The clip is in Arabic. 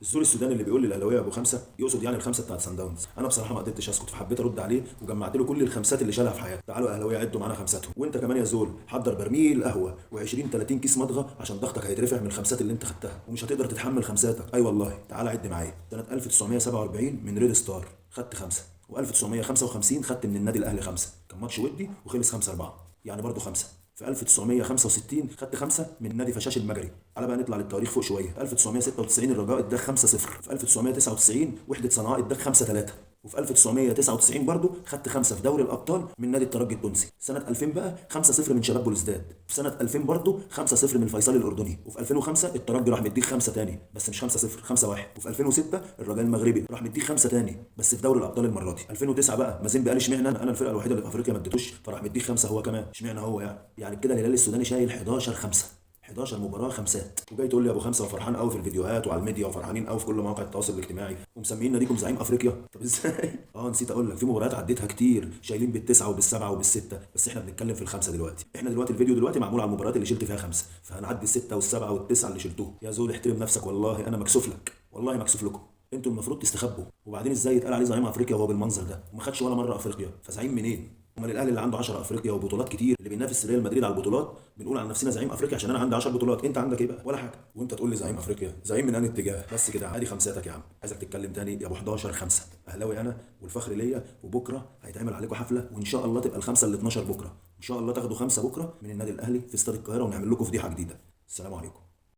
الزول السوداني اللي بيقول لي الاهلاويه ابو خمسه يقصد يعني الخمسه بتاعت سان داونز. انا بصراحه ما قدرتش اسكت، فحبيت ارد عليه وجمعت له كل الخمسات اللي شالها في حياته. تعالوا يا اهلاويه عدوا معانا خمساتهم. وانت كمان يا زول حضر برميل قهوه و20 30 كيس مضغه عشان ضغطك هيترفع من الخمسات اللي انت خدتها ومش هتقدر تتحمل خمساتك. اي والله. تعالى عد معايا. سنه 1947 من ريد ستار خدت خمسه، و1955 خدت من النادي الاهلي خمسه، كان ماتش ودي وخلص 5-4 يعني برضه خمسه. في 1965 خدت خمسه من نادي فشاش المجري. على بقى نطلع للتاريخ فوق شويه. 1996 الرجاء اداك 5-0. في 1999 وحده صنعاء اداك 5-3. وفي 1999 برضه خدت خمسه في دوري الابطال من نادي الترجي التونسي. سنه 2000 بقى 5-0 من شباب بلوزداد. في سنه 2000 برضه 5-0 من الفيصلي الاردني. وفي 2005 الترجي راح مديك خمسه تاني بس مش 5-0، 5-1. وفي 2006 الرجاء المغربي راح مديك خمسه تاني بس في دوري الابطال المره دي. 2009 بقى مازيمبي قال اشمعنى انا الفرقه الوحيده اللي في افريقيا ما اديتوش، فراح مديك خمسه هو كمان. اشمعنى هو يعني كده الهلال السوداني شايل 11 خمسه، 11 مباراه خمسات. وجاي تقول لي يا ابو خمسه وفرحان قوي في الفيديوهات وعلى الميديا وفرحانين قوي في كل مواقع التواصل الاجتماعي ومسميين ناديكم زعيم افريقيا. طب ازاي؟ نسيت اقول لك في مباريات عديتها كتير شايلين بالتسعه وبالسبعه وبالسته، بس احنا بنتكلم في الخمسه دلوقتي. احنا دلوقتي الفيديو دلوقتي معمول على المباريات اللي شلت فيها خمسه، فهنعدي السته والسبعه والتسعه اللي شلتوهم. يا زول احترم نفسك، والله انا مكسوف لك، والله مكسوف لكم. انتوا المفروض تستخبوا. وبعدين ازاي يتقال عليه زعيم افريقيا وهو بالمنظر ده وما خدش ولا مره افريقيا؟ فزعيم منين؟ امال الاهلي اللي عنده 10 افريقيا وبطولات كتير اللي بينافس ريال مدريد على البطولات بنقول على نفسنا زعيم افريقيا عشان انا عندي 10 بطولات، انت عندك ايه بقى؟ ولا حاجه. وانت تقول لي زعيم افريقيا؟ زعيم من انهي اتجاه؟ بس كده عادي خمساتك يا عم. عايزك تتكلم تاني يا ابو 11 5. اهلاوي انا والفخر ليا، وبكره هيتعمل عليكم حفله وان شاء الله تبقى الخمسه ال 12 بكره. ان شاء الله تاخدوا خمسه بكره من النادي الاهلي في استاد القاهره ونعمل لكم فضيحه جديده. السلام عليكم.